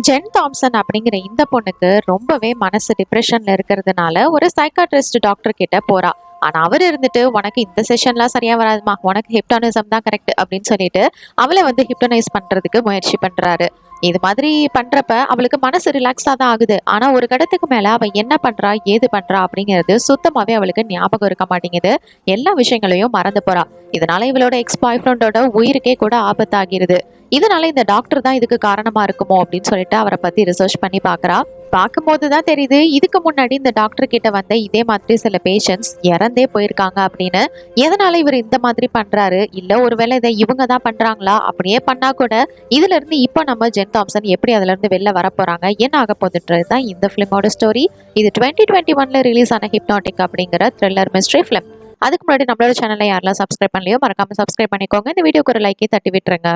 Gen Thomson அப்படிங்கிற இந்த பொண்ணுக்கு ரொம்பவே மனசு டிப்ரெஷன்ல இருக்கிறதுனால ஒரு சைக்காட்ரிஸ்ட் டாக்டர் கிட்ட போறா. ஆனா அவர் இருந்துட்டு உனக்கு இந்த செஷன்லாம் சரியா வராதுமா, உனக்கு ஹிப்டானிசம் தான் கரெக்ட் அப்படின்னு சொல்லிட்டு அவளை வந்து ஹிப்டனைஸ் பண்றதுக்கு முயற்சி பண்றாரு. இது மாதிரி பண்றப்ப அவளுக்கு மனசு ரிலாக்ஸா தான் ஆகுது. ஆனா ஒரு கடத்துக்கு மேல அவ என்ன பண்றா ஏது பண்றா அப்படிங்கிறது சுத்தமாவே அவளுக்கு ஞாபகம் இருக்க மாட்டேங்குது. எல்லா விஷயங்களையும் மறந்து போறா. இதனால இவளோட எக்ஸ் பாய் ஃப்ரெண்டோட உயிருக்கே கூட ஆபத்தாகிறது. இதனால இந்த டாக்டர் தான் இதுக்கு காரணமா இருக்குமோ அப்படின்னு சொல்லிட்டு அவரை பத்தி ரிசர்ச் பண்ணி பாக்குறா. பார்க்கும்போது தான் தெரியுது இதுக்கு முன்னாடி இந்த டாக்டர் கிட்ட வந்த இதே மாதிரி சில பேஷண்ட்ஸ் இறந்தே போயிருக்காங்க அப்படின்னு. எதனால இவர் இந்த மாதிரி பண்றாரு, இல்ல ஒருவேளை இதை இவங்க தான் பண்றாங்களா, அப்படியே பண்ணா கூட இதுல இருந்து இப்போ நம்ம ஜென் தாம்சன் எப்படி அதுல இருந்து வெளில வர போறாங்க, என்ன ஆக போகுதுன்றது தான் இந்த பிலிமோட ஸ்டோரி. இது 2021 ரிலீஸ் ஆன ஹிப்னாட்டிக் அப்படிங்கிற த்ரில்லர் மிஸ்ட்ரி பிலிம். அதுக்கு முன்னாடி நம்மளோட சேனலை யாரெல்லாம் சப்ஸ்கிரைப் பண்ணலையோ மறக்காம சப்ஸ்கிரைப் பண்ணிக்கோங்க. இந்த வீடியோக்கு ஒரு லைக்கே தட்டி விட்டுருங்க.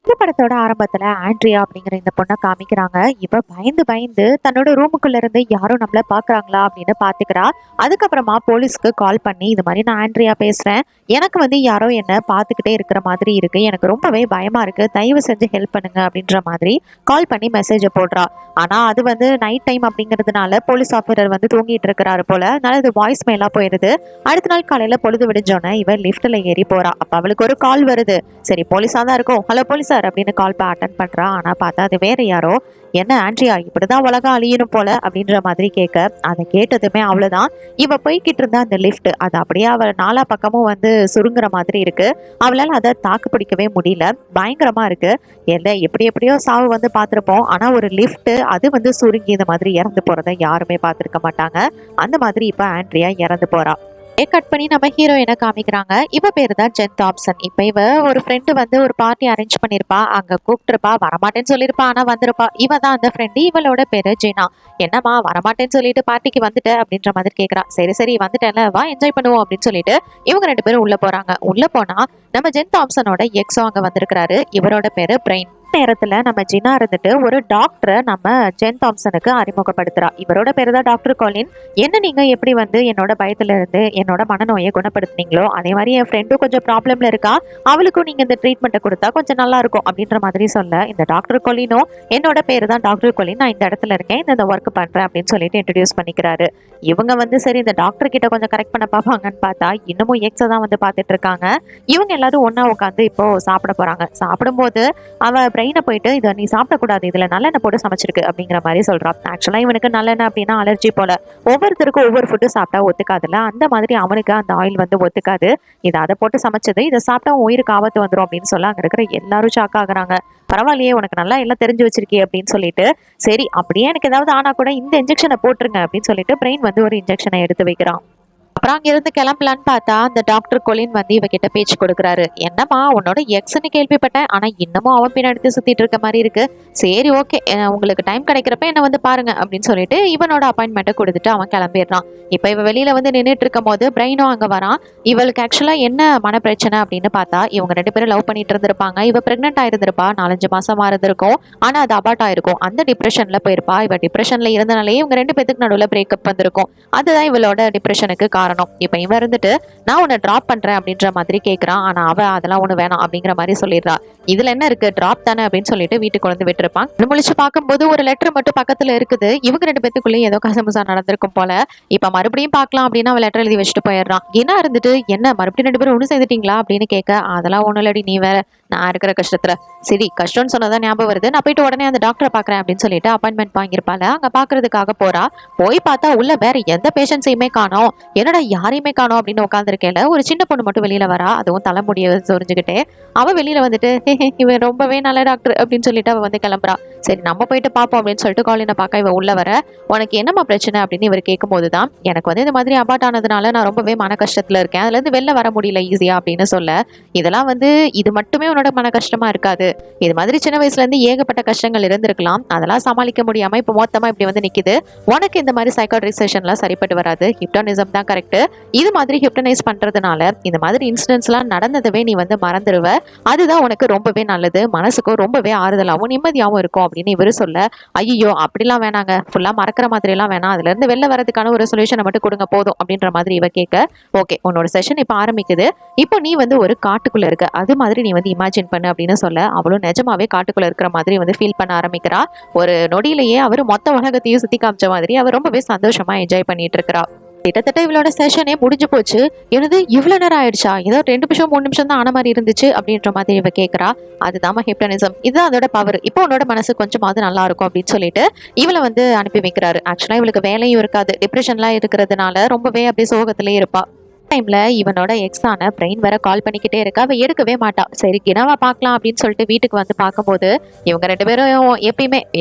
இந்த படத்தோட ஆரம்பத்துல ஆண்ட்ரியா அப்படிங்கிற இந்த பொண்ணை காமிக்கிறாங்க. இவ பயந்து பயந்து தன்னோட ரூமுக்குள்ள இருந்து யாரும் நம்மள பாக்குறாங்களா அப்படின்னு பாத்துக்கிறா. அதுக்கப்புறமா போலீஸ்க்கு கால் பண்ணி இது மாதிரி நான் ஆண்ட்ரியா பேசுறேன், எனக்கு வந்து யாரோ என்ன பாத்துக்கிட்டே இருக்கிற மாதிரி இருக்கு, எனக்கு ரொம்பவே பயமா இருக்கு, தயவு செஞ்சு ஹெல்ப் பண்ணுங்க அப்படின்ற மாதிரி கால் பண்ணி மெசேஜை போடுறா. ஆனா அது வந்து நைட் டைம் அப்படிங்கிறதுனால போலீஸ் ஆஃபீஸர் வந்து தூங்கிட்டு இருக்கிறாரு போல. அதனால இது வாய்ஸ் மெயிலா போயிருது. அடுத்த நாள் காலையில பொழுது விடிஞ்சோன்னே இவ லிஃப்ட்ல ஏறி போறா. அப்ப அவளுக்கு ஒரு கால் வருது. சரி போலீஸா தான் இருக்கும், ஹலோ போலீஸ் சார் அப்படின்னு கால் அட்டன் பண்றா. ஆனா பார்த்தா அது வேற யாரோ. என்ன ஆண்ட்ரியா இப்படிதான் உலகம் அழியணும் போல அப்படின்ற மாதிரி கேட்க, அதை கேட்டதுமே அவ்வளவுதான். இவ போய்கிட்டு இருந்தா அந்த லிஃப்ட் அது அப்படியே அவள் நாலா பக்கமும் வந்து சுருங்குற மாதிரி இருக்கு. அவளால் அதை தாக்கு பிடிக்கவே முடியல. பயங்கரமா இருக்கு. எப்படி எப்படியோ சாவு வந்து பார்த்துருப்போம். ஆனா ஒரு லிஃப்ட் அது வந்து சுருங்கி இந்த மாதிரி இறந்து போறதை யாருமே பார்த்துருக்க மாட்டாங்க. அந்த மாதிரி இப்ப ஆண்ட்ரியா இறந்து போறா. கட் பண்ணி நம்ம ஹீரோயினை காமிக்கிறாங்க. இவ பேரு தான் ஜென் தாம்சன். இப்ப இவ ஒரு ஃப்ரெண்டு வந்து ஒரு பார்ட்டி அரேஞ்ச் பண்ணிருப்பா, அங்க கூப்பிட்டுருப்பா, வரமாட்டேன்னு சொல்லிருப்பா, ஆனா வந்திருப்பா. இவ தான் அந்த ஃப்ரெண்டு. இவளோட பேரு ஜெனா. என்னம்மா வரமாட்டேன்னு சொல்லிட்டு பார்ட்டிக்கு வந்துட்ட அப்படின்ற மாதிரி கேக்குறா. சரி சரி வந்துட்டேன்ல, வா என்ஜாய் பண்ணுவோம் அப்படின்னு சொல்லிட்டு இவங்க ரெண்டு பேரும் உள்ள போறாங்க. உள்ள போனா நம்ம ஜென் தாம்சனோட எக்ஸோ அங்க வந்திருக்கிறாரு. இவரோட பேரு பிரெயின். நேரத்துல நம்ம ஜினா இருந்துட்டு ஒரு டாக்டரை நம்ம ஜென் தாம்சனுக்கு அறிமுகப்படுத்துறா. இவரோட பேரு தான் டாக்டர் கோலின். என்ன நீங்க எப்படி வந்து என்னோட பயத்துல இருந்து என்னோட மனநோயை குணப்படுத்துனீங்களோ அதே மாதிரி என் ஃப்ரெண்டும் கொஞ்சம் ப்ராப்ளம்ல இருக்கா, அவளுக்கும் நீங்க இந்த ட்ரீட்மெண்ட்டை கொடுத்தா கொஞ்சம் நல்லா இருக்கும் அப்படின்ற மாதிரி சொல்ல, இந்த டாக்டர் கொலினும் என்னோட பேரு தான் டாக்டர் கொலின், நான் இந்த இடத்துல இருக்கேன், இந்த ஒர்க் பண்றேன் அப்படின்னு சொல்லிட்டு இன்ட்ரடியூஸ் பண்ணிக்கிறாரு. இவங்க வந்து சரி இந்த டாக்டர் கிட்ட கொஞ்சம் கரெக்ட் பண்ண பார்ப்பாங்கன்னு பார்த்தா இன்னமும் எக்ஸை தான் வந்து பார்த்துட்டு இருக்காங்க. இவங்க எல்லாரும் ஒன்னா உட்காந்து இப்போ சாப்பிட போறாங்க. சாப்பிடும்போது அவ பிரெயினை போயிட்டு இதை நீ சாப்பிடக்கூடாது, இதுல நல்லெண்ணெய் போட்டு சமைச்சிருக்கு அப்படிங்கிற மாதிரி சொல்றான். ஆக்சுவலா இவனுக்கு நல்லெண்ணெய் அப்படின்னா அலர்ஜி போல. ஒவ்வொருத்தருக்கும் ஒவ்வொரு ஃபுட்டு சாப்பிட்டா ஒத்துக்காதுல்ல, அந்த மாதிரி அவனுக்கு அந்த ஆயில் வந்து ஒத்துக்காது. இதை அதை போட்டு சமைச்சது, இதை சாப்பிட்டா உயிருக்கு ஆபத்து வந்துடும் அப்படின்னு சொல்ல அங்க இருக்கிற எல்லாரும் ஷாக் ஆகுறாங்க. பரவாயில்லையே உனக்கு நல்லா எல்லாம் தெரிஞ்சு வச்சிருக்கே அப்படின்னு சொல்லிட்டு, சரி அப்படியே எனக்கு ஏதாவது ஆனா கூட இந்த இன்ஜெக்ஷனை போட்டுருங்க அப்படின்னு சொல்லிட்டு பிரெயின் வந்து ஒரு இன்ஜெக்ஷனை எடுத்து வைக்கிறான். அப்புறம் அங்கிருந்து கிளம்பலான்னு பார்த்தா அந்த டாக்டர் கொலின் வந்து இவகிட்ட பேச்சு கொடுக்குறாரு. என்னம்மா உன்னோட எக்ஸ்ன்னு கேள்விப்பட்டேன், ஆனா இன்னமும் அவன் பின்னாடி சுத்திட்டு இருக்க மாதிரி இருக்கு. சரி ஓகே, உங்களுக்கு டைம் கிடைக்கிறப்ப என்ன வந்து பாருங்க அப்படின்னு சொல்லிட்டு இவனோட அப்பாயின்மெண்ட்டை கொடுத்துட்டு அவன் கிளம்பிடுறான். இப்ப இவ வெளியில வந்து நின்றுட்டு இருக்கும் போது பிரெயினும் அங்க வரான். இவளுக்கு ஆக்சுவலா என்ன மன பிரச்சனை அப்படின்னு பார்த்தா, இவங்க ரெண்டு பேரும் லவ் பண்ணிட்டு இருந்திருப்பாங்க. இவ பிரெக்னென்ட் ஆயிருந்திருப்பா, 4-5 மாசமா இருந்திருக்கும். ஆனா அது அபார்ட் ஆயிருக்கும். அந்த டிப்ரெஷன்ல போயிருப்பா. இவ டிப்ரெஷன்ல இருந்தனாலே இவங்க ரெண்டு பேத்துக்கு நடுவில் பிரேக்கப் வந்திருக்கும். அதுதான் இவளோட டிப்ரெஷனுக்கு காரணம். இப்ப இவன் இருந்துட்டு நான் உன்னை டிராப் பண்றேன் அப்படின்ற மாதிரி கேட்கிறான். ஆனா அவ அதெல்லாம் ஒண்ணு வேணாம் அப்படிங்கிற மாதிரி சொல்லிடுறா. இதுல என்ன இருக்கு, டிராப் தானே அப்படின்னு சொல்லிட்டு வீட்டுக்கு வந்து விட்டுருப்பான். முழிச்சு பார்க்கும்போது ஒரு லெட்டர் மட்டும் பக்கத்துல இருக்குது. இவங்க ரெண்டு பேத்துக்குள்ளேயே ஏதோ கசமுசா நடந்திருக்கும் போல. இப்ப மறுபடியும் பார்க்கலாம் அப்படின்னு அவன் லெட்டர் எழுதி வச்சுட்டு போயிடுறான். என்ன இருந்துட்டு என்ன மறுபடியும் ரெண்டு பேரும் ஒண்ணு சேர்ந்துட்டீங்களா அப்படின்னு கேட்க, அதெல்லாம் ஒண்ணு இல்லடி, நீ வேற, நான் இருக்கிற கஷ்டத்துல. சரி கஷ்டம்னு சொன்னதான் ஞாபகம் வருது, நான் போயிட்டு உடனே அந்த டாக்டரை பாக்குறேன் அப்படின்னு சொல்லிட்டு அப்பாயின்மெண்ட் வாங்கியிருப்பாள். அங்க பாக்குறதுக்காக போறா. போய் பார்த்தா உள்ள வேற எந்த பேஷண்ட்ஸையுமே காணோம். என்னடா யாரையுமே காணோம் அப்படின்னு உட்காந்துருக்கேன். ஒரு சின்ன பொண்ணு மட்டும் வெளியில வரா, அதுவும் தலைமுடிய சொரிஞ்சுக்கிட்டே. அவ வெளியில வந்துட்டு இவன் ரொம்பவே நல்ல டாக்டர் அப்படின்னு சொல்லிட்டு அவ வந்து கிளம்புறா. சரி நம்ம போயிட்டு பார்ப்போம் அப்படின்னு சொல்லிட்டு காலினை பார்க்க இவ உள்ள வர, உனக்கு என்னம்மா பிரச்சனை அப்படின்னு இவர் கேட்கும் போதுதான், எனக்கு வந்து இந்த மாதிரி அபார்ட் ஆனதுனால நான் ரொம்பவே மன கஷ்டத்துல இருக்கேன், அதுல இருந்து வெளில வர முடியல ஈஸியா அப்படின்னு சொல்ல, இதெல்லாம் வந்து இது மட்டுமே உன்னோட மன கஷ்டமா இருக்காது, இது மாதிரி சின்ன வயசுல இருந்து ஏகப்பட்ட கஷ்டங்கள் இருந்திருக்கலாம், அதெல்லாம் சமாளிக்க முடியாம இப்ப மொத்தமா இப்படி வந்து நிக்குது. உனக்கு இந்த மாதிரி சைக்காட்ரிக் செஷன்லாம் சரிப்பட்டு வராது, ஹிப்டானிசம் தான் கரெக்ட், கூப்பிட்டு இது மாதிரி ஹிப்னடைஸ் பண்றதுனால இந்த மாதிரி இன்சிடென்ட்ஸ்லாம் நடந்ததவே நீ வந்து மறந்துடுவ. அதுதான் உனக்கு ரொம்பவே நல்லது, மனசுக்கும் ரொம்பவே ஆறுதலாகவும் நிம்மதியாகவும் இருக்கும் அப்படின்னு இவரு சொல்ல, ஐயோ அப்படிலாம் வேணாங்க, ஃபுல்லா மறக்கிற மாதிரி எல்லாம் வேணாம், அதுல இருந்து வெளில வரதுக்கான ஒரு சொல்யூஷனை மட்டும் கொடுங்க போதும் அப்படின்ற மாதிரி இவ கேட்க, ஓகே உன்னோட செஷன் இப்போ ஆரம்பிக்குது, இப்போ நீ வந்து ஒரு காட்டுக்குள்ள இருக்க, அது மாதிரி நீ வந்து இமேஜின் பண்ணு அப்படின்னு சொல்ல, அவளும் நிஜமாவே காட்டுக்குள்ள இருக்கிற மாதிரி வந்து ஃபீல் பண்ண ஆரம்பிக்கிறா. ஒரு நொடியிலேயே அவர் மொத்த உலகத்தையும் சுத்தி காமிச்ச மாதிரி அவர் ரொம்பவே சந்தோஷமா என்ஜாய் பண்ணிட்டு இருக்கிறா. கிட்டத்தட்ட இவளோட செஷனே முடிஞ்சு போச்சு. எனது இவ்வளவு நேரம் ஆயிடுச்சா, ஏதோ 2 நிமிஷம் 3 நிமிஷம் தான் ஆன மாதிரி இருந்துச்சு அப்படின்ற மாதிரி இவ கேட்கறா. அதுதான் ஹிப்னோட்டிசம், இதுதான் அதோட பவர். இப்போ உன்னோட மனசு கொஞ்சமாவது நல்லா இருக்கும் அப்படின்னு சொல்லிட்டு இவளை வந்து அனுப்பி வைக்கிறாரு. ஆக்சுவலா இவளுக்கு வேலையும் இருக்காது, டிப்ரெஷன்லாம் இருக்கிறதுனால ரொம்பவே அப்படியே சோகத்திலே இருப்பா. டைம்ல இவனோட எக்ஸான பிரெயின் வேற கால் பண்ணிக்கிட்டே இருக்கா, அவ எடுக்கவே மாட்டா. சரி கினாவா பார்க்கலாம் அப்படின்னு சொல்லிட்டு வீட்டுக்கு வந்து பார்க்கும்போது இவங்க 2 பேரும்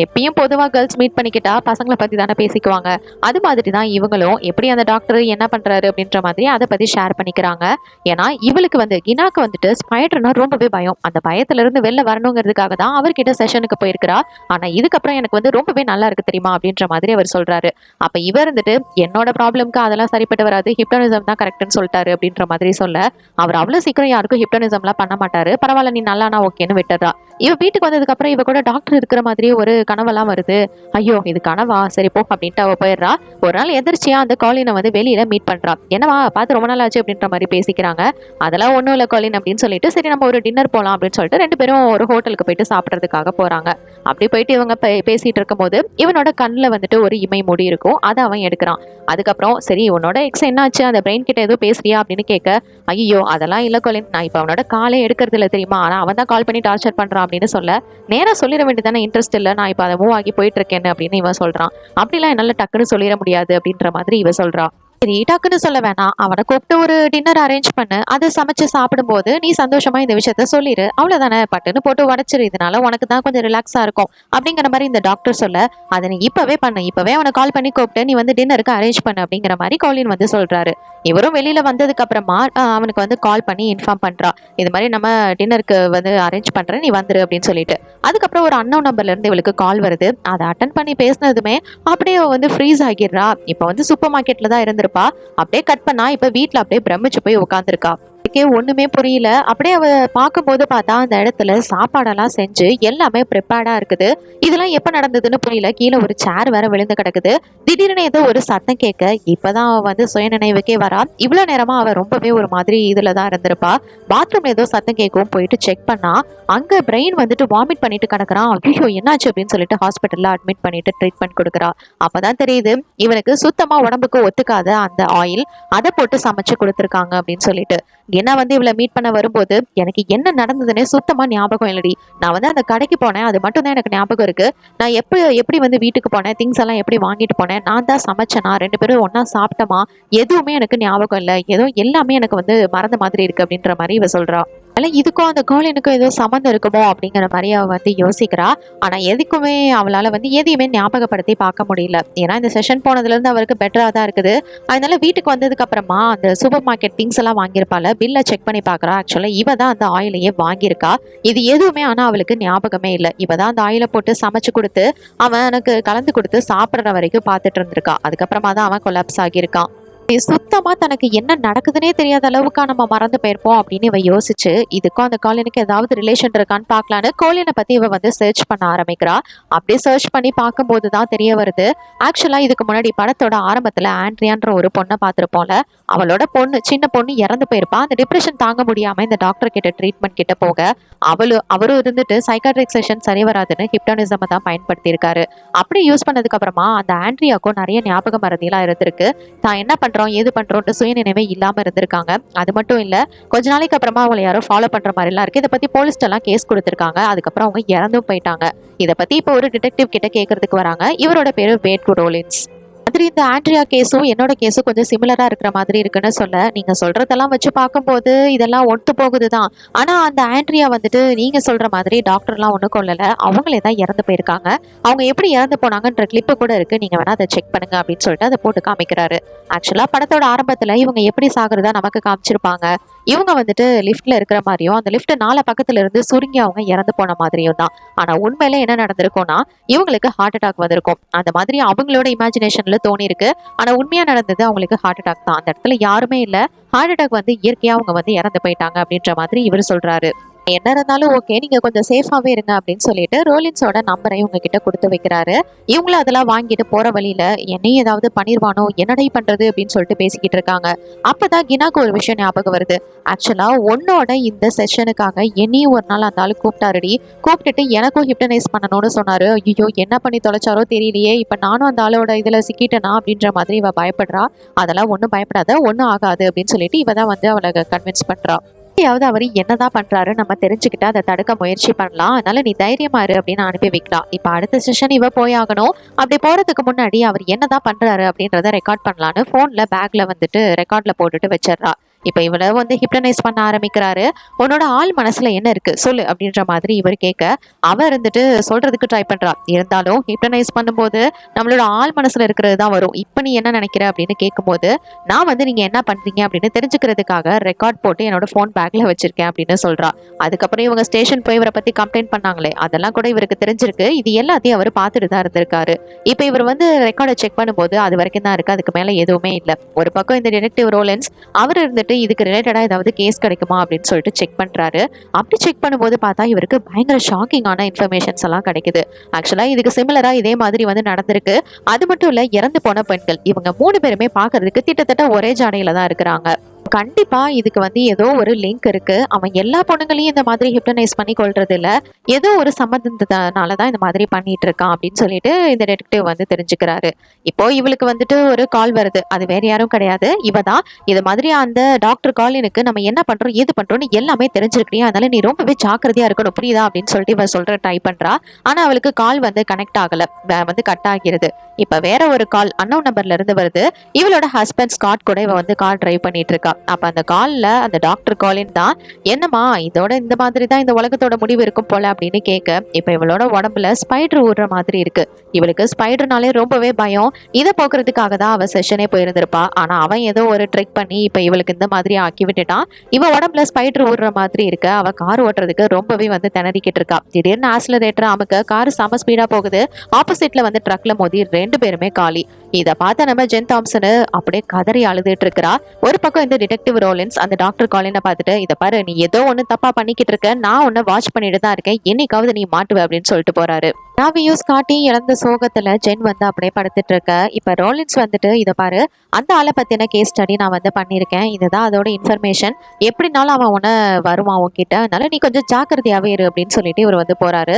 எப்பயும் பொதுவா கேர்ள்ஸ் மீட் பண்ணிக்கிட்டா பசங்களை பத்தி தானே பேசிக்குவாங்க. அது மாதிரி தான் இவங்களும் எப்படி அந்த டாக்டர் என்ன பண்றாரு அப்படின்ற மாதிரி அதை பத்தி ஷேர் பண்ணிக்கிறாங்க. ஏன்னா இவளுக்கு வந்து கினாக்கு வந்துட்டு ஸ்பைடர்னா ரொம்பவே பயம். அந்த பயத்துல இருந்து வெளில வரணுங்கிறதுக்காக தான் அவர்கிட்ட செஷனுக்கு போயிருக்கிறா. ஆனா இதுக்கப்புறம் எனக்கு வந்து ரொம்பவே நல்லா இருக்கு தெரியுமா அப்படின்ற மாதிரி அவர் சொல்றாரு. அப்ப இவர் இருந்துட்டு என்னோட ப்ராப்ளம்க்கு அதெல்லாம் சரிப்பட்டு வராது, ஹிப்னோட்டிசம் தான் கரெக்ட்னு சொல்லிட்டாரு அப்படின்ற மாதிரி சொல்ல, அவர் அவ்வளவு சீக்கிரம் யாருக்கும் ஹிப்னோட்டிசம்லாம் பண்ண மாட்டாரு, பரவாயில்ல நீ நல்லானா ஓகேன்னு விட்டுறா. இவ வீட்டுக்கு வந்ததுக்கு அப்புறம் இவ கூட டாக்டர் இருக்கிற மாதிரியே ஒரு கனவெல்லாம் வருது. ஐயோ இது கனவா, சரி போ அப்படின்ட்டு அவ போயிடுறா. ஒரு நாள் எதிர்ச்சியா அந்த காலினை வந்து வெளியில மீட் பண்றா. என்னவா பார்த்து ரொம்ப நாள் ஆச்சு அப்படின்ற மாதிரி பேசிக்கிறாங்க. அதெல்லாம் ஒன்றும் இல்லை காலின் அப்படின்னு சொல்லிட்டு, சரி நம்ம ஒரு டின்னர் போகலாம் அப்படின்னு சொல்லிட்டு 2 பேரும் ஒரு ஹோட்டலுக்கு போயிட்டு சாப்பிட்றதுக்காக போறாங்க. அப்படி போயிட்டு இவங்க பேசிட்டு இருக்கும்போது இவனோட கண்ணில் வந்துட்டு ஒரு இமை மூடி இருக்கும், அதை அவன் எடுக்கிறான். அதுக்கப்புறம் சரி உன்னோட எக்ஸ் என்னாச்சு, அந்த பிரெயின் கிட்ட ஏதோ பேசுறியா அப்படின்னு கேட்க, ஐயோ அதெல்லாம் இல்லை கொலின், நான் இப்போ அவனோட காலே எடுக்கிறது இல்லை தெரியுமா, ஆனால் அவன் தான் கால் பண்ணி டார்ச்சர் பண்றான் அப்படின்னு சொல்ல, நேராக சொல்லிட வேண்டியதானே, இன்ட்ரெஸ்ட் இல்லை, நான் இப்போ அதை மூவ் ஆகி போயிட்டு இருக்கேன்னு அப்படின்னு இவன் சொல்றான். அப்படிலாம் என்னால் டக்குன்னு சொல்லிட முடியாது அப்படின்ற மாதிரி இவ சொல்றா. சரி டக்குன்னு சொல்ல வேணாம், அவனை கூப்பிட்டு ஒரு டின்னர் அரேஞ்ச் பண்ணு, அதை சமைச்சு சாப்பிடும்போது நீ சந்தோஷமா இந்த விஷயத்த சொல்லிடு, அவ்வளவுதானே, பட்டுன்னு போட்டு உடச்சிரு, இதனால உனக்கு தான் கொஞ்சம் ரிலாக்ஸா இருக்கும் அப்படிங்கிற மாதிரி இந்த டாக்டர் சொல்ல, அதை நீ இப்பவே பண்ணு, இப்பவே அவனை கால் பண்ணி கூப்பிட்டு நீ வந்து டின்னருக்கு அரேஞ்ச் பண்ணு அப்படிங்கிற மாதிரி காலின் வந்து சொல்றாரு. இவரும் வெளியில வந்ததுக்கு அப்புறமா அவனுக்கு வந்து கால் பண்ணி இன்ஃபார்ம் பண்றா, இது மாதிரி நம்ம டின்னருக்கு வந்து அரேஞ்ச் பண்றேன் நீ வந்துரு அப்படின்னு சொல்லிட்டு. அதுக்கப்புறம் ஒரு அன்னோன் நம்பர்ல இருந்து இவளுக்கு கால் வருது. அதை அட்டன் பண்ணி பேசினதுமே அப்படியே வந்து ஃப்ரீஸ் ஆகிடுறா. இப்போ வந்து சூப்பர் மார்க்கெட்ல தான் இருந்திருப்பா. அப்படியே கட் பண்ணா இப்ப வீட்டுல அப்படியே பிரமிச்சு போய் உட்காந்துருக்கா. ஒண்ணுமே புரியல. அப்படியே அவ பார்க்கும்போது பார்த்தா அந்த இடத்துல சாப்பாடெல்லாம் செஞ்சு எல்லாமே ப்ரிப்பேர்டா இருக்குது. இதெல்லாம் எப்ப நடந்ததுன்னு புரியல. கீழே ஒரு சேர் வேற விழுந்து கிடக்குது. திடீர்னு ஏதோ ஒரு சத்தம் கேட்க இப்பதான் அவ வந்து சுயநினைவுக்கே வரா. இவ்வளவு நேரமா அவ ரொம்பவே ஒரு மாதிரி இதுலதான் இருந்திருப்பா. பாத்ரூம்ல ஏதோ சத்தம் கேட்கவும் போயிட்டு செக் பண்ணா அங்க பிரெயின் வந்துட்டு வாமிட் பண்ணிட்டு கிடக்குறான். ஐயோ என்னாச்சு அப்படின்னு சொல்லிட்டு ஹாஸ்பிட்டல்ல அட்மிட் பண்ணிட்டு ட்ரீட்மெண்ட் கொடுக்குறா. அப்பதான் தெரியுது இவனுக்கு சுத்தமா உடம்புக்கு ஒத்துக்காத அந்த ஆயில் அதை போட்டு சமைச்சு கொடுத்துருக்காங்க அப்படின்னு சொல்லிட்டு. ஏன்னா வந்து இவளை மீட் பண்ண வரும்போது எனக்கு என்ன நடந்ததுன்னே சுத்தமா ஞாபகம் இல்லடி, நான் வந்து அந்த கடைக்கு போனேன், அது மட்டும் தான் எனக்கு ஞாபகம் இருக்கு. நான் எப்படி வந்து வீட்டுக்கு போனேன், திங்ஸ் எல்லாம் எப்படி வாங்கிட்டு போனேன், நான் தான் சமைச்சேனா, 2 பேரும் ஒன்னா சாப்பிட்டோமா, எதுவுமே எனக்கு ஞாபகம் இல்லை, ஏதோ எல்லாமே எனக்கு வந்து மறந்த மாதிரி இருக்கு அப்படின்ற மாதிரி இவ சொல்றா. இதுக்கும் அந்த கோலினுக்கும் ஏதோ சம்மந்தம் இருக்குமோ அப்படிங்கிற மாதிரி அவ வந்து யோசிக்கிறா. ஆனா எதுக்குமே அவளால வந்து எதையுமே ஞாபகப்படுத்தி பார்க்க முடியல. ஏன்னா இந்த செஷன் போனதுல இருந்து அவருக்கு பெட்டரா தான் இருக்குது. அதனால வீட்டுக்கு வந்ததுக்கு அப்புறமா அந்த சூப்பர் மார்க்கெட் திங்ஸ் எல்லாம் வாங்கியிருப்பால, பில்லை செக் பண்ணி பாக்குறா. ஆக்சுவலா இவ தான் அந்த ஆயிலையே வாங்கியிருக்கா. இது எதுவுமே ஆனா அவளுக்கு ஞாபகமே இல்லை. இவ தான் அந்த ஆயிலை போட்டு சமைச்சு கொடுத்து அவன் எனக்கு கலந்து கொடுத்து சாப்பிட்ற வரைக்கும் பார்த்துட்டு இருந்திருக்கா. அதுக்கப்புறமா தான் அவன் கொலாப்ஸ் ஆகியிருக்கான். சுத்தமா தனக்கு என்ன நடக்குதுன்னே தெரியாத அளவுக்கா நம்ம மறந்து போயிருப்போம் அப்படின்னு இவ யோசிச்சு இதுக்கும் அந்த கோலினுக்கு ஏதாவது ரிலேஷன் இருக்கான்னு பார்க்கலான்னு கோலினை பத்தி இவ வந்து சர்ச் பண்ண ஆரம்பிக்கிறா. அப்படியே சர்ச் பண்ணி பார்க்கும்போது தான் தெரிய வருது, ஆக்சுவலா இதுக்கு முன்னாடி படத்தோட ஆரம்பத்துல ஆண்ட்ரியான்ற ஒரு பொண்ணை பார்த்திருப்போம்ல, அவளோட சின்ன பொண்ணு இறந்து போயிருப்பா. அந்த டிப்ரெஷன் தாங்க முடியாம இந்த டாக்டர் கிட்ட ட்ரீட்மெண்ட் கிட்ட போக அவரும் இருந்துட்டு சைக்காட்ரிக் செஷன் சரி வராதுன்னு ஹிப்னோட்டிசம் தான் பயன்படுத்தி இருக்காரு. அப்படி யூஸ் பண்ணதுக்கு அப்புறமா அந்த ஆண்ட்ரியாக்கும் நிறைய ஞாபக மறதியெல்லாம் இருந்திருக்கு. தான் என்ன பண்றோம் ஏது பண்றோம்னு சுயநினைவே இல்லாம இருந்திருக்காங்க. அது மட்டும் இல்ல, கொஞ்ச நாளைக்கு அப்புறமா அவங்களை யாரோ ஃபாலோ பண்ற மாதிரி எல்லாம் இருக்கு. இதை பத்தி போலீஸ்ட் எல்லாம் கேஸ் கொடுத்திருக்காங்க. அதுக்கப்புறம் அவங்க இறந்தும் போயிட்டாங்க. இதை பத்தி இப்போ ஒரு டிடெக்டிவ் கிட்ட கேட்கறதுக்கு வராங்க. இவரோட பேரு வேட் ரோலின்ஸ். மாதிரி இந்த ஆண்ட்ரியா கேஸும் என்னோட கேஸும் கொஞ்சம் சிமிலரா இருக்கிற மாதிரி இருக்குன்னு சொல்ல, நீங்க சொல்றதெல்லாம் வச்சு பார்க்கும்போது இதெல்லாம் ஒத்து போகுதுதான். ஆனா அந்த ஆண்ட்ரியா வந்துட்டு நீங்க சொல்ற மாதிரி டாக்டர்லாம் ஒன்றும் கொள்ளல, அவங்களே தான் இறந்து போயிருக்காங்க. அவங்க எப்படி இறந்து போனாங்கன்ற கிளிப்பு கூட இருக்கு, நீங்க வேணா அதை செக் பண்ணுங்க அப்படின்னு சொல்லிட்டு அதை போட்டு காமிக்கிறாரு. ஆக்சுவலா படத்தோட ஆரம்பத்துல இவங்க எப்படி சாகுறதா நமக்கு காமிச்சிருப்பாங்க. இவங்க வந்துட்டு லிஃப்ட்ல இருக்கிற மாதிரியும் அந்த லிஃப்ட் 4 பக்கத்துல இருந்து சுருங்கி அவங்க இறந்து போன மாதிரியும் தான். ஆனா உண்மையில என்ன நடந்திருக்கும்னா இவங்களுக்கு ஹார்ட் அட்டாக் வந்திருக்கும். அந்த மாதிரி அவங்களோட இமேஜினேஷன்ல தோணி இருக்கு. ஆனா உண்மையா நடந்தது அவங்களுக்கு ஹார்ட் அட்டாக் தான். அந்த இடத்துல யாருமே இல்ல. ஹார்ட் அட்டாக் வந்து இயற்கையா அவங்க வந்து இறந்து போயிட்டாங்க அப்படின்ற மாதிரி இவர் சொல்றாரு. என்ன இருந்தாலும் ஓகே, நீங்க கொஞ்சம் சேஃபாவே இருங்க அப்படின்னு சொல்லிட்டு ரோலின்ஸோட நம்பரை இவங்க கிட்ட கொடுத்து வைக்கிறாரு. இவங்களும் அதெல்லாம் வாங்கிட்டு போற வழியில என்னையும் ஏதாவது பண்ணிருவானோ, என்னடை பண்றது அப்படின்னு சொல்லிட்டு பேசிக்கிட்டு இருக்காங்க. அப்பதான் கினாக்கு ஒரு விஷயம் ஞாபகம் வருது. ஆக்சுவலா உன்னோட இந்த செஷனுக்காக என்னையும் ஒரு நாள் அந்த ஆளு கூப்பிட்டாருடி. கூப்பிட்டுட்டு எனக்கும் ஹிப்டனைஸ் பண்ணணும்னு சொன்னாரு. ஐயோ, என்ன பண்ணி தொலைச்சாரோ தெரியலையே, இப்ப நானும் அந்த ஆளோட இதுல சிக்கிட்டேனா அப்படின்ற மாதிரி இவ பயப்படுறா. அதெல்லாம் ஒன்றும் பயப்படாத, ஒன்றும் ஆகாது அப்படின்னு சொல்லிட்டு இவ தான் வந்து அவளை கன்வின்ஸ் பண்றா. எப்படியாவது அவர் என்னதான் பண்றாரு நம்ம தெரிஞ்சுக்கிட்டு அதை தடுக்க முயற்சி பண்ணலாம். அதனால நீ தைரியமா இரு அப்படின்னு அனுப்பி வைக்கலாம். இப்ப அடுத்த செஷன் இவ போய் ஆகணும். அப்படி போறதுக்கு முன்னாடி அவர் என்னதான் பண்றாரு அப்படின்றத ரெக்கார்ட் பண்ணலான்னு போன்ல பேக்ல வந்துட்டு ரெக்கார்ட்ல போட்டுட்டு வச்சிடறா. இப்ப இவளை வந்து ஹிப்டனைஸ் பண்ண ஆரம்பிக்கிறாரு. உன்னோட ஆள் மனசுல என்ன இருக்கு சொல்லு அப்படின்ற மாதிரி இவர் கேட்க அவ இருந்துட்டு சொல்றதுக்கு ட்ரை பண்றா. இருந்தாலும் ஹிப்டனைஸ் பண்ணும்போது நம்மளோட ஆள் மனசுல இருக்கிறது தான் வரும். இப்ப நீ என்ன நினைக்கிற அப்படின்னு கேட்கும்போது நான் வந்து நீங்க என்ன பண்றீங்க அப்படின்னு தெரிஞ்சுக்கிறதுக்காக ரெக்கார்ட் போட்டு என்னோட போன் பேக்ல வச்சிருக்கேன் அப்படின்னு சொல்றா. அதுக்கப்புறம் இவங்க ஸ்டேஷன் போய் இவரை பத்தி கம்ப்ளைண்ட் பண்ணாங்களே, அதெல்லாம் கூட இவருக்கு தெரிஞ்சிருக்கு. இது எல்லாத்தையும் அவர் பார்த்துட்டு தான் இருந்திருக்காரு. இப்ப இவர் வந்து ரெக்கார்டை செக் பண்ணும்போது அது வரைக்கும் தான் இருக்கு, அதுக்கு மேல எதுவுமே இல்லை. ஒரு பக்கம் இந்த டிடெக்டிவ் ரோலன்ஸ் அவர் இருந்துட்டு இதுக்கு ரிலேட்டடா ஏதாவது கேஸ் கிடைக்குமா அப்படின்னு சொல்லிட்டு செக் பண்றாரு. அப்படி செக் பண்ணும்போது பார்த்தா இவருக்கு பயங்கர ஷாக்கிங்கான இன்ஃபர்மேஷன்ஸ் எல்லாம் கிடைக்குது. ஆக்சுவலா இதுக்கு சிமிலரா இதே மாதிரி வந்து நடந்திருக்கு. அது மட்டும் இல்ல, இறந்து போன பெண்கள் இவங்க 3 பேருமே பாக்குறதுக்கு கிட்டத்தட்ட ஒரே ஜாடையில தான் இருக்கிறாங்க. கண்டிப்பா இதுக்கு வந்து ஏதோ ஒரு லிங்க் இருக்கு. அவன் எல்லா பொண்ணுங்களையும் இந்த மாதிரி ஹிப்டனைஸ் பண்ணி கொள்றது இல்ல, ஏதோ ஒரு சம்பந்தத்தினாலதான் இந்த மாதிரி பண்ணிட்டு இருக்கான் அப்படின்னு சொல்லிட்டு இந்த டிடெக்டிவ் வந்து தெரிஞ்சுக்கிறாரு. இப்போ இவளுக்கு வந்துட்டு ஒரு கால் வருது. அது வேற யாரும் கிடையாது, இவ தான். இது மாதிரி அந்த டாக்டர் காலினுக்கு நம்ம என்ன பண்றோம் ஏது பண்றோம்னு எல்லாமே தெரிஞ்சிருக்கியா, அதனால நீ ரொம்பவே ஜாக்கிரதையா இருக்கணும் புரியுதா அப்படின்னு சொல்லிட்டு இவ சொல்ற ட்ரை பண்றா. ஆனா அவளுக்கு கால் வந்து கனெக்ட் ஆகல, வந்து கட் ஆகிறது. இப்ப வேற ஒரு கால் அன்னோன் நம்பர்ல இருந்து வருது. இவளோட ஹஸ்பண்ட் ஸ்காட் கூட இவ வந்து கார் டிரைவ் பண்ணிட்டு இருக்கா. அப்ப அந்த கால்ல அந்த டாக்டர் காலின் தான். என்னம்மா இதோட இந்த மாதிரி தான் இந்த உலகத்தோட முடிவு இருக்கும் போல அப்படின்னு கேட்க இப்ப இவளோட உடம்புல ஸ்பைடர் ஊடுற மாதிரி இருக்கு. இவளுக்கு ஸ்பைடர்னாலே ரொம்பவே பயம். இதை போக்குறதுக்காக தான் அவ செஷனே போயிருந்திருப்பா. ஆனா அவன் ஏதோ ஒரு ட்ரிக் பண்ணி இப்ப இவளுக்கு இந்த மாதிரி ஆக்கி விட்டுட்டான். இவ உடம்புல ஸ்பைடர் ஊடுற மாதிரி இருக்க அவ கார் ஓட்டுறதுக்கு ரொம்பவே வந்து திணறிக்கிட்டு இருக்கா. திடீர்னு ஆக்சிலரேட்டர் அமுக்க கார் செம ஸ்பீடா போகுது. ஆப்போசிட்ல வந்து ட்ரக்ல மோதி 2 பேருமே காலி. இதை பார்த்த நம்ம ஜென் தாம்சன் அப்படியே கதறி அழுதுட்டு இருக்கிறா. ஒரு பக்கம் இந்த டிடெக்டிவ் ரோலின்ஸ் அந்த டாக்டர் காலினை பார்த்துட்டு இதை பாரு, நீ ஏதோ ஒண்ணு தப்பா பண்ணிக்கிட்டு இருக்க, நான் உன்னை வாட்ச் பண்ணிட்டு தான் இருக்கேன், என்னைக்காவது நீ மாட்டுவ அப்படின்னு சொல்லிட்டு போறாரு. ராவியூஸ் காட்டி இழந்த சோகத்துல ஜென் வந்து அப்படியே படுத்துட்டு இருக்க. இப்ப ரோலின்ஸ் வந்துட்டு இதை பாரு, அந்த ஆளை பத்தின கேஸ் ஸ்டடி நான் வந்து பண்ணிருக்கேன், இதுதான் அதோட இன்ஃபர்மேஷன், எப்படினாலும் அவன் உன்ன வருவான் உன்கிட்ட, அதனால நீ கொஞ்சம் ஜாக்கிரதையாவே இரு அப்படின்னு சொல்லிட்டு இவர் வந்து போறாரு.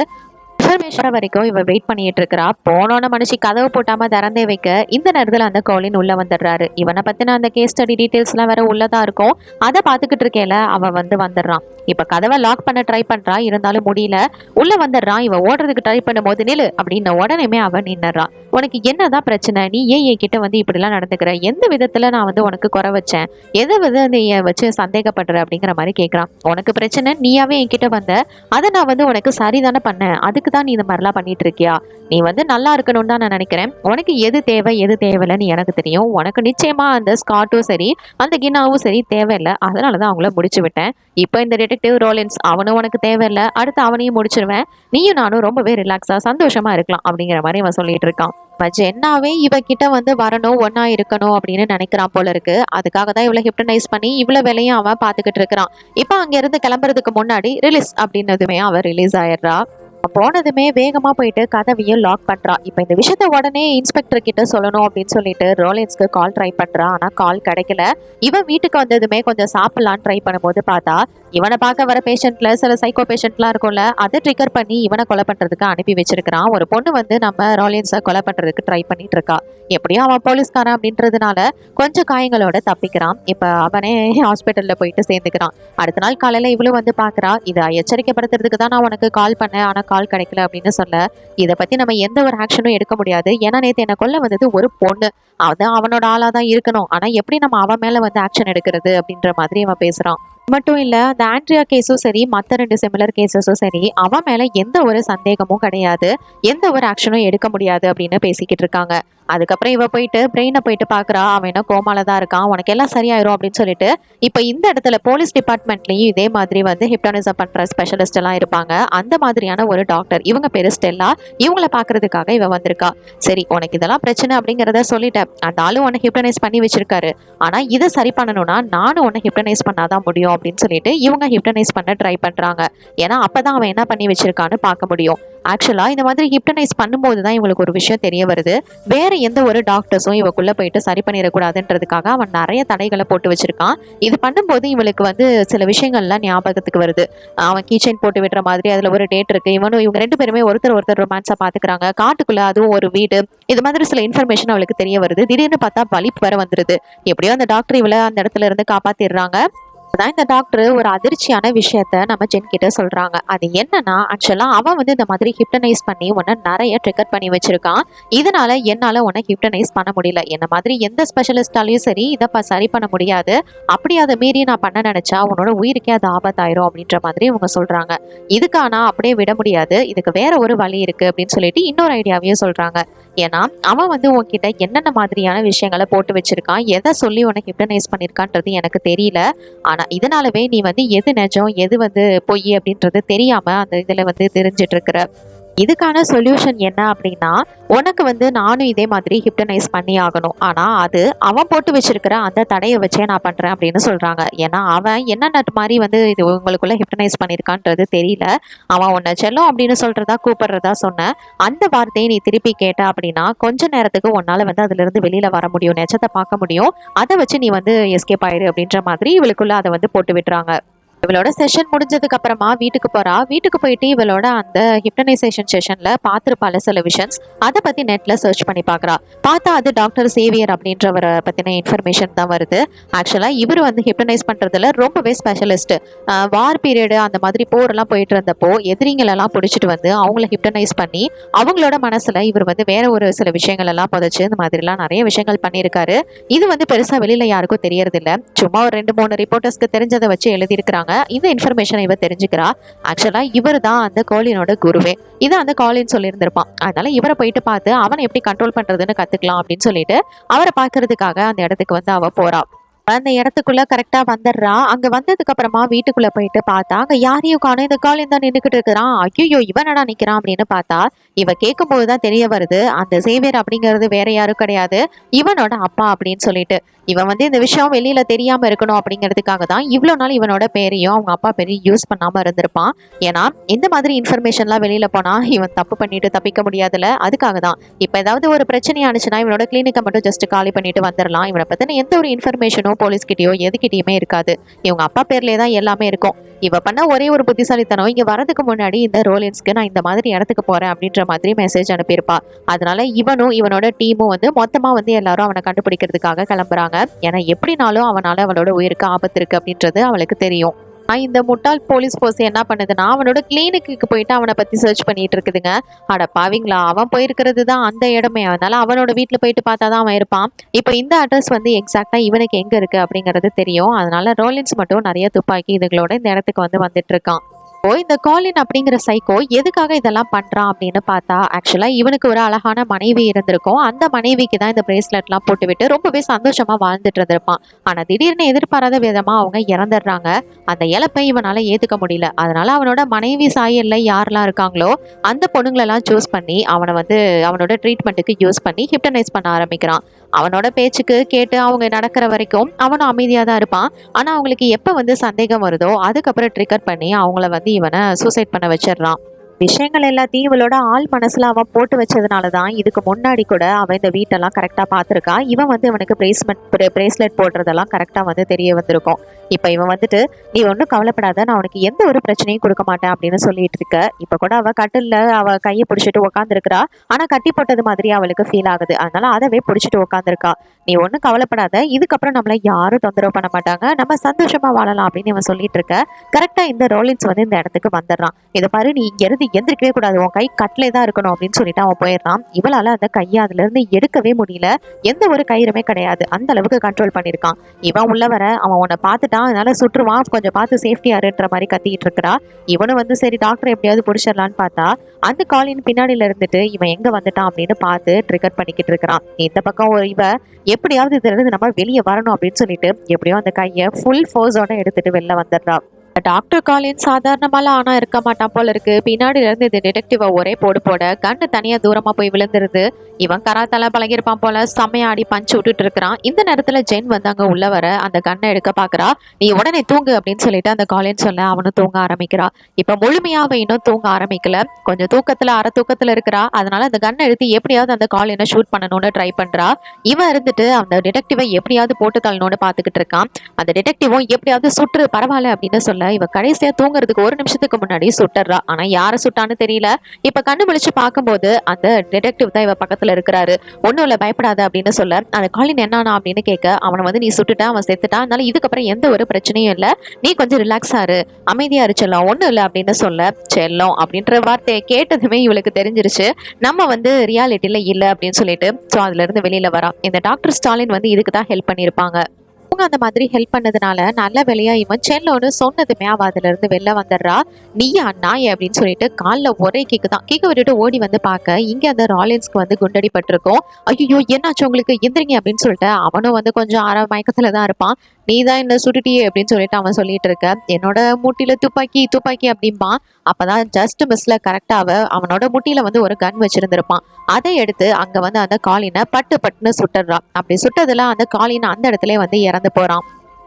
இன்ஃபர்மேஷன் வரைக்கும் இவ வெயிட் பண்ணிட்டு இருக்கிறா. போனோன மனுஷி கதவு போட்டாம திறந்தே வைக்க இந்த நேரத்துல அந்த கோலின் உள்ள வந்துடுறாரு. இவனை பத்தின அந்த கேஸ் ஸ்டடி டீடைல்ஸ் எல்லாம் வேற உள்ளதா இருக்கும். அதை பாத்துக்கிட்டு இருக்கேல அவ வந்து வந்துடுறான். இப்ப கதவை லாக் பண்ண ட்ரை பண்றா, இருந்தாலும் முடியல. உள்ள வந்துடுறான். இவ ஓடுறதுக்கு ட்ரை பண்ணும் போது நில்லு அப்படின்னு உடனேமே அவன் நின்னுறான். உனக்கு என்னதான் பிரச்சனை, நீ ஏன் என்கிட்ட வந்து இப்படி எல்லாம் நடந்துக்கிற, எந்த விதத்துல நான் வந்து உனக்கு குறை வச்சேன், எதை வித நீ வச்சு சந்தேகப்படுற அப்படிங்கிற மாதிரி கேட்கறான். உனக்கு பிரச்சனை, நீயாவே என்கிட்ட வந்த, அதை நான் வந்து உனக்கு சரிதானே பண்ணேன், அதுக்கு தான் நீ இந்த மாதிரிலாம் பண்ணிட்டு இருக்கியா, நீ வந்து நல்லா இருக்கணும்னு தான் நான் நினைக்கிறேன், உனக்கு எது தேவை எது தேவையில்லைன்னு எனக்கு தெரியும், உனக்கு நிச்சயமா அந்த ஸ்காட்டும் சரி அந்த கினாவும் சரி தேவையில்லை, அதனாலதான் அவங்கள முடிச்சு விட்டேன். இப்போ இந்த டிடெக்டிவ் ரோலின்ஸ் அவனும் உனக்கு தேவையில்லை, அடுத்து அவனையும் முடிச்சிருவேன், நீயும் நானும் ரொம்பவே ரிலாக்ஸா சந்தோஷமா இருக்கலாம் அப்படிங்கிற மாதிரி அவன் சொல்லிட்டு இருக்கான். ஜென்னாவே இவகிட்ட வந்து வரணும், ஒன்னா இருக்கணும் அப்படின்னு நினைக்கிறான் போல இருக்கு. அதுக்காக தான் இவ்வளவு ஹிப்டனைஸ் பண்ணி இவ்வளவு வேலையும் அவன் பாத்துக்கிட்டு இருக்கிறான். இப்ப அங்க இருந்து கிளம்புறதுக்கு முன்னாடி ரிலீஸ் அப்படின்னதுமே அவன் ரிலீஸ் ஆயிடுறா. போனதுமே வேகமா போயிட்டு கதவையும் லாக் பண்றா. இப்ப இந்த விஷயத்த உடனே இன்ஸ்பெக்டர் கிட்ட சொல்லணும் அப்படின்னு சொல்லிட்டு ரோலின்ஸ்க்கு கால் ட்ரை பண்றா. ஆனா கால் கிடைக்கல. இவன் வீட்டுக்கு வந்ததுமே கொஞ்சம் சாப்பிடலான்னு ட்ரை பண்ணும்போது பார்த்தா இவனை பார்க்க வர பேஷண்ட்ல சில சைக்கோ பேஷண்ட்லாம் இருக்கும்ல, அதை ட்ரிகர் பண்ணி இவனை கொலை பண்றதுக்கு அனுப்பி வச்சிருக்கிறான். ஒரு பொண்ணு வந்து நம்ம ரோலின்ஸை கொலை பண்றதுக்கு ட்ரை பண்ணிட்டு இருக்கா. எப்படியும் அவன் போலீஸ்காரன் அப்படின்றதுனால கொஞ்சம் காயங்களோட தப்பிக்கிறான். இப்ப அவனே ஹாஸ்பிட்டல்ல போயிட்டு சேர்ந்துக்கிறான். அடுத்த நாள் காலையில இவளும் வந்து பாக்குறா. இதை எச்சரிக்கைப்படுத்துறதுக்கு தான் நான் உனக்கு கால் பண்ணேன், ஆனா கால் கிடைக்கல அப்படின்னு சொல்ல, இதை பத்தி நம்ம எந்த ஒரு ஆக்ஷனும் எடுக்க முடியாது. ஏன்னா நேத்து என்ன கொல்ல வந்தது ஒரு பொண்ணு, அதான் அவனோட ஆளா தான் இருக்கணும், ஆனா எப்படி நம்ம அவன் மேல வந்து ஆக்ஷன் எடுக்கிறது அப்படின்ற மாதிரி அவன் பேசுறான். மட்டும் இல்ல, அந்த ஆண்ட்ரியா கேஸும் சரி மற்ற 2 சிமிலர் கேசஸும் சரி அவன் மேல எந்த ஒரு சந்தேகமும் கிடையாது, எந்த ஒரு ஆக்ஷனும் எடுக்க முடியாது அப்படின்னு பேசிக்கிட்டு இருக்காங்க. அதுக்கப்புறம் இவ போயிட்டு பிரெயினை போயிட்டு பாக்குறா. அவன் என்ன கோமால தான் இருக்கான், உனக்கு எல்லாம் சரியாயிரும் அப்படின்னு சொல்லிட்டு. இப்ப இந்த இடத்துல போலீஸ் டிபார்ட்மெண்ட்லயும் இதே மாதிரி வந்து ஹிப்னாட்டிசம் பண்ற ஸ்பெஷலிஸ்ட் எல்லாம் இருப்பாங்க. அந்த மாதிரியான ஒரு டாக்டர், இவங்க பேரு ஸ்டெல்லா. இவங்கள பாக்குறதுக்காக இவ வந்திருக்கா. சரி, உனக்கு இதெல்லாம் பிரச்சனை அப்படிங்கறத சொல்லிட்டேன். அந்த ஆளு உன்னை ஹிப்னடைஸ் பண்ணி வச்சிருக்காரு. ஆனா இதை சரி பண்ணணும்னா நானும் உன்னை ஹிப்னடைஸ் பண்ணாதான் முடியும் அப்படின்னு சொல்லிட்டு இவங்க ஹிப்னடைஸ் பண்ண ட்ரை பண்றாங்க. ஏன்னா அப்பதான் அவன் என்ன பண்ணி வச்சிருக்கான்னு பார்க்க முடியும். ஆக்சுவலா இந்த மாதிரி ஹிப்னடைஸ் பண்ணும்போது தான் இவங்களுக்கு ஒரு விஷயம் தெரிய வருது. வேற எந்த ஒரு டாக்டர்ஸும் இவக்குள்ள போயிட்டு சரி பண்ணிடக்கூடாதுன்றதுக்காக அவன் நிறைய தடைகளை போட்டு வச்சிருக்கான். இது பண்ணும்போது இவளுக்கு வந்து சில விஷயங்கள்லாம் ஞாபகத்துக்கு வருது. அவன் கீச்சைன் போட்டு விடுற மாதிரி அதுல ஒரு டேட் இருக்கு. இவங்க ரெண்டு பேருமே ஒருத்தர் ஒருத்தர் ரொமான்ஸா பாத்துக்கிறாங்க. காட்டுக்குள்ள அதுவும் ஒரு வீடு. இது மாதிரி சில இன்ஃபர்மேஷன் அவளுக்கு தெரிய வருது. திடீர்னு பார்த்தா பலிப் வர வந்துருது. எப்படியோ அந்த டாக்டர் இவளை அந்த இடத்துல இருந்து காப்பாத்திடுறாங்க. அதான் இந்த டாக்டர் ஒரு அதிர்ச்சியான விஷயத்த நம்ம ஜென் கிட்ட சொல்றாங்க. அது என்னன்னா, ஆக்சுவலா அவன் வந்து இந்த மாதிரி ஹிப்டனைஸ் பண்ணி உன்னை நிறைய ட்ரிகர் பண்ணி வச்சிருக்கான். இதனால என்னால உன்னை ஹிப்டனைஸ் பண்ண முடியல. என்ன மாதிரி எந்த ஸ்பெஷலிஸ்டாலையும் சரி இதை சரி பண்ண முடியாது. அப்படி அதை மீறி நான் பண்ண நினைச்சா உன்னோட உயிருக்கே அது ஆபத்தாயிரும் அப்படின்ற மாதிரி இவங்க சொல்றாங்க. இதுக்கானா அப்படியே விட முடியாது, இதுக்கு வேற ஒரு வழி இருக்கு அப்படின்னு சொல்லிட்டு இன்னொரு ஐடியாவையும் சொல்றாங்க. ஏன்னா அவன் வந்து உன்கிட்ட என்னென்ன மாதிரியான விஷயங்களை போட்டு வச்சிருக்கான், எதை சொல்லி உனக்கு ஹிப்டனைஸ் பண்ணிருக்கான்றது எனக்கு தெரியல. ஆனா இதனாலவே நீ வந்து எது நிஜம் எது வந்து பொய் அப்படின்றது தெரியாம அந்த இதுல வந்து தெரிஞ்சிட்டு இருக்கிற. இதுக்கான சொல்யூஷன் என்ன அப்படின்னா, உனக்கு வந்து நானும் இதே மாதிரி ஹிப்டனைஸ் பண்ணி ஆகணும். ஆனா அது அவன் போட்டு வச்சிருக்கிற அந்த தடையை வச்சே நான் பண்றேன் அப்படின்னு சொல்றாங்க. ஏன்னா அவன் என்னென்ன மாதிரி வந்து இது உங்களுக்குள்ள ஹிப்டனைஸ் பண்ணிருக்கான்றது தெரியல. அவன் உன்னை செல்லும் அப்படின்னு சொல்றதா கூப்பிடுறதா சொன்ன அந்த வார்த்தையை நீ திருப்பி கேட்ட அப்படின்னா கொஞ்ச நேரத்துக்கு உன்னால வந்து அதுல இருந்து வெளியில வர முடியும், நெச்சத்தை பார்க்க முடியும். அதை வச்சு நீ வந்து எஸ்கேப் ஆயிரு அப்படின்ற மாதிரி இவளுக்குள்ள அதை வந்து போட்டு விட்டுறாங்க. இவளோட செஷன் முடிஞ்சதுக்கு அப்புறமா வீட்டுக்கு போறா. வீட்டுக்கு போயிட்டு இவளோட அந்த ஹிப்னனைசேஷன் செஷன்ல பார்த்திருப்பால சில விஷன்ஸ், அதை பத்தி நெட்ல சர்ச் பண்ணி பாக்குறா. பார்த்தா அது டாக்டர் சேவியர் அப்படின்றவரை பத்தின இன்ஃபர்மேஷன் தான் வருது. ஆக்சுவலா இவர் வந்து ஹிப்னனைஸ் பண்றதுல ரொம்பவே ஸ்பெஷலிஸ்ட். வார் பீரியடு அந்த மாதிரி போரெல்லாம் போயிட்டு இருந்தப்போ எதிரிங்களெல்லாம் பிடிச்சிட்டு வந்து அவங்கள ஹிப்னனைஸ் பண்ணி அவங்களோட மனசுல இவர் வந்து வேற ஒரு சில விஷயங்கள் எல்லாம் புதைச்சு இந்த மாதிரிலாம் நிறைய விஷயங்கள் பண்ணியிருக்காரு. இது வந்து பெருசா வெளியில யாருக்கும் தெரியறது இல்ல. சும்மா ஒரு 2-3 ரிப்போர்ட்டர்ஸ்க்கு தெரிஞ்சதை வச்சு எழுதியிருக்கிறாங்க. இந்த இன்ஃபர்மேஷனை இவ தெரிஞ்சுக்கிறா. ஆக்சுவலா இவர் தான் அந்த கோலினோட குருவே. இதை அந்த காலின் சொல்லியிருந்திருப்பான். அதனால இவரை போயிட்டு பார்த்து அவனை எப்படி கண்ட்ரோல் பண்றதுன்னு கத்துக்கலாம் அப்படின்னு சொல்லிட்டு அவரை பார்க்கறதுக்காக அந்த இடத்துக்கு வந்து அவ போறா. அந்த இடத்துக்குள்ள கரெக்டா வந்துடுறா. அங்க வந்ததுக்கு அப்புறமா வீட்டுக்குள்ள போயிட்டு பார்த்தா அங்க யாரையும் காணும். இந்த காலின் தான் நின்றுகிட்டு இருக்கிறான். ஐயோ இவனடா நிக்கிறான் அப்படின்னு பார்த்தா இவ கேட்கும் போதுதான் தெரிய வருது அந்த சேவியர் அப்படிங்கிறது வேற யாரும் கிடையாது, இவனோட அப்பா அப்படின்னு சொல்லிட்டு. இவன் வந்து இந்த விஷயம் வெளியில தெரியாம இருக்கணும் அப்படிங்கிறதுக்காக தான் இவ்வளவு நாள் இவனோட பேரையும் அவங்க அப்பா பேரையும் யூஸ் பண்ணாம இருந்திருப்பான். ஏன்னா இந்த மாதிரி இன்ஃபர்மேஷன்லாம் வெளியில போனா இவன் தப்பு பண்ணிட்டு தப்பிக்க முடியாதுல, அதுக்காக தான். இப்ப ஏதாவது ஒரு பிரச்சனை ஆனிச்சுன்னா இவனோட கிளினிக்கை மட்டும் ஜஸ்ட் காலி பண்ணிட்டு வந்துடலாம். இவனை பத்தின எந்த ஒரு இன்ஃபர்மேஷனும் போலீஸ்கிட்டயோ எதுக்கிட்டயுமே இருக்காது. இவங்க அப்பா பேர்லயே தான் எல்லாமே இருக்கும். இவ பண்ண ஒரே ஒரு புத்திசாலித்தனம், இங்க வரதுக்கு முன்னாடி இந்த ரோலின்ஸ்க்கு நான் இந்த மாதிரி இடத்துக்கு போறேன் அப்படின்ற மாதிரி மெசேஜ் அனுப்பியிருப்பா. அதனால இவனும் இவனோட டீமும் வந்து மொத்தமா வந்து எல்லாரும் அவனை கண்டுபிடிக்கிறதுக்காக கிளம்புறாங்க. ஏன்னா எப்படினாலும் அவனால அவளோட உயிருக்கு ஆபத்து இருக்கு அப்படின்றது அவளுக்கு தெரியும். இந்த முட்டாள் போலீஸ் போர்ஸ் என்ன பண்ணுதுன்னா அவனோட கிளினிக்கு போயிட்டு அவனை பத்தி சர்ச் பண்ணிட்டு இருக்குதுங்க. அட பாவீங்களா, அவன் போயிருக்கிறது தான் அந்த இடமே. அதனால அவனோட வீட்டுல போயிட்டு பார்த்தாதான் அவன் இருப்பான். இப்போ இந்த அட்ரஸ் வந்து எக்ஸாக்டா இவனுக்கு எங்க இருக்கு அப்படிங்கிறது தெரியும். அதனால ரோலின்ஸ் மட்டும் நிறைய துப்பாக்கி இதுகளோட இந்த இடத்துக்கு வந்து வந்துட்டு இருக்கான். இந்த காலின் அப்படிங்கிற சைக்கோ எதுக்காக இதெல்லாம் பண்றான் அப்படின்னு பார்த்தா ஆக்சுவலா இவனுக்கு ஒரு அழகான மனைவி இருந்திருக்கும். அந்த மனைவிக்கு தான் இந்த பிரேஸ்லெட்லாம் போட்டுவிட்டு ரொம்பவே சந்தோஷமா வாழ்ந்துட்டு இருந்திருப்பான். ஆனா திடீர்னு எதிர்பாராத விதமா அவங்க இறந்துடுறாங்க. அந்த இழப்பை இவனால ஏத்துக்க முடியல. அதனால அவனோட மனைவி சாயல்ல யாரெல்லாம் இருக்காங்களோ அந்த பொண்ணுங்களெல்லாம் சூஸ் பண்ணி அவனை வந்து அவனோட ட்ரீட்மெண்ட்டுக்கு யூஸ் பண்ணி ஹிப்டனைஸ் பண்ண ஆரம்பிக்கிறான். அவனோட பேச்சுக்கு கேட்டு அவங்க நடக்கிற வரைக்கும் அவனும் அமைதியாக தான் இருப்பான். ஆனால் அவங்களுக்கு எப்போ வந்து சந்தேகம் வருதோ அதுக்கப்புறம் ட்ரிகர் பண்ணி அவங்கள வந்து இவனை சூசைட் பண்ண வச்சிடறான். விஷயங்கள் எல்லாத்தையும் இவளோட ஆள் மனசுல அவன் போட்டு வச்சதுனால தான் இதுக்கு முன்னாடி கூட அவன் இந்த வீட்டெல்லாம் கரெக்டாக பார்த்துருக்கா. இவன் வந்து இவனுக்கு பிரேஸ்லெட் போடுறதெல்லாம் கரெக்டாக வந்து தெரிய வந்திருக்கும். இப்போ இவன் வந்துட்டு நீ ஒன்றும் கவலைப்படாத, நான் உனக்கு எந்த ஒரு பிரச்சனையும் கொடுக்க மாட்டேன் அப்படின்னு சொல்லிட்டு இருக்க. இப்போ கூட அவள் கட்டில் அவள் கையை பிடிச்சிட்டு உட்காந்துருக்கிறா. ஆனால் கட்டி போட்டது மாதிரி அவளுக்கு ஃபீல் ஆகுது. அதனால அதவே பிடிச்சிட்டு உட்காந்துருக்கா. நீ ஒன்றும் கவலைப்படாத, இதுக்கப்புறம் நம்மளை யாரும் தொந்தரவு பண்ண மாட்டாங்க, நம்ம சந்தோஷமா வாழலாம் அப்படின்னு இவன் சொல்லிட்டு இருக்க. கரெக்டாக இந்த ரோலின்ஸ் வந்து இந்த இடத்துக்கு வந்துடுறான். இதை பாரு, நீ இங்கிருந்து எந்திரிக்கவே கூடாது, உன் கை கட்டிலே தான் இருக்கணும் அப்படின்னு சொல்லிட்டு அவன் போயிடுறான். இவளால அந்த கையை அதுல இருந்து எடுக்கவே முடியல. எந்த ஒரு கயிறுமே கிடையாது, அந்த அளவுக்கு கண்ட்ரோல் பண்ணியிருக்கான். இவன் உள்ள வர அவன் உன்னை பார்த்துட்டான், அதனால சுற்றுவான், கொஞ்சம் பார்த்து சேஃப்டியாருன்ற மாதிரி கத்திக்கிட்டு இருக்கிறா. இவனும் வந்து சரி டாக்டர் எப்படியாவது பிடிச்சிடலான்னு பார்த்தா அந்த காலின் பின்னாடியில இருந்துட்டு இவன் எங்க வந்துட்டான் அப்படின்னு பார்த்து ட்ரிகர் பண்ணிக்கிட்டு இருக்கிறான். இந்த பக்கம் ஒரு இவ எப்படியாவது இதுல இருந்து நம்ம வெளியே வரணும் அப்படின்னு சொல்லிட்டு எப்படியோ அந்த கையை ஃபுல் ஃபோர்ஸோட எடுத்துட்டு வெளில வந்துடுறா. டாக்டர் காலின் சாதாரணமாலாம் ஆனா இருக்க மாட்டான் போல இருக்கு. பின்னாடில இருந்து இந்த டிடெக்டிவ ஒரே போடு போட கண்ணு தனியா தூரமா போய் விழுந்துருது. இவன் கராத்தால பழகிருப்பான் போல, செம்மையா ஆடி பஞ்சு விட்டுட்டு இருக்கிறான். இந்த நேரத்துல ஜென் வந்து அங்க உள்ள வர அந்த கண்ணை எடுக்க பாக்குறா. நீ உடனே தூங்கு அப்படின்னு சொல்லிட்டு அந்த காலின் சொல்ல அவனும் தூங்க ஆரம்பிக்கிறா. இப்ப முழுமையா அவ இன்னும் தூங்க ஆரம்பிக்கல, கொஞ்சம் தூக்கத்துல அரை தூக்கத்துல இருக்கிறா. அதனால அந்த கண்ணை எடுத்து எப்படியாவது அந்த காலினை ஷூட் பண்ணணும்னு ட்ரை பண்றா. இவன் இருந்துட்டு அந்த டிடெக்டிவை எப்படியாவது போட்டு தள்ளணும்னு பாத்துக்கிட்டு இருக்கான். அந்த டிடெக்டிவும் எப்படியாவது சுற்று பரவாயில்ல அப்படின்னு சொல்ல இவ கடைசியா தூங்குறதுக்கு ஒரு நிமிஷத்துக்கு முன்னாடி சுட்டுறா. ஆனா யார சுட்டான்னு தெரியல. இப்ப கண்ணு முழிச்சு பார்க்கும்போது அந்த டிடெக்டிவ் தான் இவ பக்கத்துல இருக்கிறாரு. ஒண்ணும் இல்ல பயப்படாத அப்படின்னு சொல்ல அந்த காலின் என்னானா அப்படின்னு கேட்க அவனை வந்து நீ சுட்டுட்ட, அவன் செத்துட்டான், அதனால இதுக்கப்புறம் எந்த ஒரு பிரச்சனையும் இல்ல, நீ கொஞ்சம் ரிலாக்ஸ் ஆறு, அமைதியா இருச்செல்லாம், ஒண்ணும் இல்ல அப்படின்னு சொல்ல செல்லம் அப்படின்ற வார்த்தையை கேட்டதுமே இவளுக்கு தெரிஞ்சிருச்சு நம்ம வந்து ரியாலிட்டியில இல்ல அப்படின்னு சொல்லிட்டு. சோ அதுல இருந்து வெளியில வரா. இந்த டாக்டர் ஸ்டாலின் வந்து இதுக்கு தான் ஹெல்ப் பண்ணிருப்பாங்க. அவங்க அந்த மாதிரி ஹெல்ப் பண்ணதுனால நல்ல வேலையா இவன் செல்லோன்னு சொன்னதுமே அவ அதுல இருந்து வெளில வந்துடுறா. நீயா நாய் அப்படின்னு சொல்லிட்டு காலில் ஒரே கிக்கு தான், கிக்கு விட்டுட்டு ஓடி வந்து பார்க்க இங்க அந்த ராலின்ஸ்க்கு வந்து குண்டடி பட்டிருக்கோம். ஐயோ என்னாச்சு உங்களுக்கு, எந்திரிங்க அப்படின்னு சொல்லிட்டு அவனும் வந்து கொஞ்சம் அரை மயக்கத்துல தான் இருப்பான். நீ தான் என்ன சுட்டுட்டியே அப்படின்னு சொல்லிட்டு அவன் சொல்லிட்டு இருக்க. என்னோட முட்டியில துப்பாக்கி துப்பாக்கி அப்படிம்பான். அப்பதான் ஜஸ்ட் மிஸ்ல கரெக்டா அவனோட முட்டியில வந்து ஒரு கன் வச்சிருந்திருப்பான். அதை எடுத்து அங்க வந்து அந்த காலினை பட்டு பட்டுன்னு சுட்டுறான். அப்படி சுட்டதுல அந்த காலினை அந்த இடத்துல வந்து இறந்து போறான்.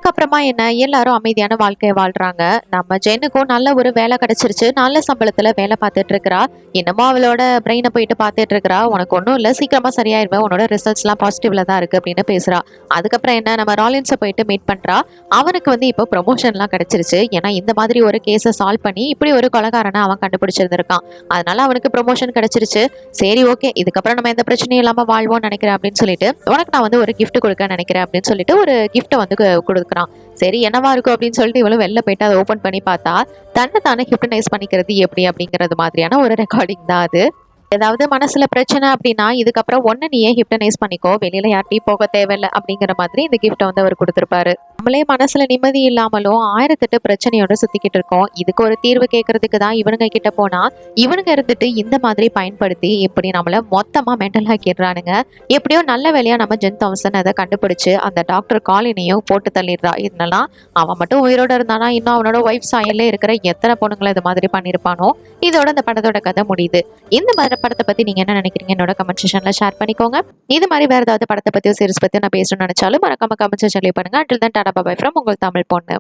அப்புறமா என்ன எல்லாரும் அமைதியான வாழ்க்கையை வாழ்றாங்க. நம்ம ஜெனுக்கும் நல்ல ஒரு வேலை கிடைச்சிருச்சு, நல்ல சம்பளத்துல வேலை பார்த்துட்டு இருக்கிறா. இன்னமும் அவளோட பிரெயினை போயிட்டு பார்த்துட்டு இருக்கிறா. உனக்கு ஒன்றும் இல்லை, சீக்கிரமா சரியாயிருவேன், உன்னோட ரிசல்ட்ஸ் எல்லாம் பாசிட்டிவ்ல தான் இருக்கு அப்படின்னு பேசுறா. அதுக்கப்புறம் என்ன நம்ம ராலின்ஸை போயிட்டு மீட் பண்றா. அவனுக்கு வந்து இப்போ ப்ரொமோஷன்லாம் கிடைச்சிருச்சு. ஏன்னா இந்த மாதிரி ஒரு கேஸை சால்வ் பண்ணி இப்படி ஒரு கொலைகாரனை அவன் கண்டுபிடிச்சிருந்திருக்கான். அதனால அவனுக்கு ப்ரொமோஷன் கிடைச்சிருச்சு. சரி ஓகே, இதுக்கப்புறம் நம்ம எந்த பிரச்சனையும் இல்லாம வாழ்வோம்னு நினைக்கிறேன் அப்படின்னு சொல்லிட்டு உனக்கு நான் வந்து ஒரு கிஃப்ட் கொடுக்க நினைக்கிறேன் அப்படின்னு சொல்லிட்டு ஒரு கிஃப்ட்டை வந்து கொடுக்குறான். சரி என்னவா இருக்கும் அப்படின்னு சொல்லிட்டு இவளும் வெளில போயிட்டு அதை ஓபன் பண்ணி பார்த்தா தன்னை தானே ஹிப்னடைஸ் பண்ணிக்கிறது எப்படி அப்படிங்கிறது மாதிரியான ஒரு ரெக்கார்டிங் தான் அது. ஏதாவது மனசுல பிரச்சனை அப்படின்னா இதுக்கப்புறம் ஒன்னு நீயே ஹிப்னடைஸ் பண்ணிக்கோ, வெளியில யார்ட்டையும் போக தேவையில்லை அப்படிங்கிற மாதிரி இந்த கிஃப்ட்டை வந்து அவர் கொடுத்துருப்பாரு. நம்மளே மனசுல நிம்மதி இல்லாமலும் 1008 பிரச்சனையோட சுத்திக்கிட்டு இருக்கோம். இதுக்கு ஒரு தீர்வு கேட்கறதுக்கு தான் இவனுங்க கிட்ட போனா இவனுங்க இருந்துட்டு இந்த மாதிரி பயன்படுத்தி இப்படி நம்மள மொத்தமா மென்டல் ஆக்கிடுறானுங்க. எப்படியோ நல்ல வேலையா நம்ம ஜென் தாம்சன் அதை கண்டுபிடிச்சு அந்த டாக்டர் காலினையும் போட்டு தள்ளிடுறா. இதனாலாம் அவன் மட்டும் உயிரோட இருந்தானா இன்னும் அவனோட ஒய்ஃப் சாயல்ல இருக்கிற எத்தனை பொண்ணுங்களை இது மாதிரி பண்ணிருப்பானோ. இதோட அந்த படத்தோட கதை முடியுது. இந்த மாதிரி படத்தை பத்தி நீங்க என்ன நினைக்கிறீங்க என்னோட கமெண்ட் செக்ஷன்ல ஷேர் பண்ணிக்கோங்க. இது மாதிரி வேற ஏதாவது படத்தை பத்தியோ சீரிஸ் பத்தியோ நான் பேசணும்னு நினைச்சாலும் மறக்காம கமெண்ட் செக்ஷன்ல பண்ணுங்க. until then Tata bye from உங்கள் தமிழ் பொண்ணு.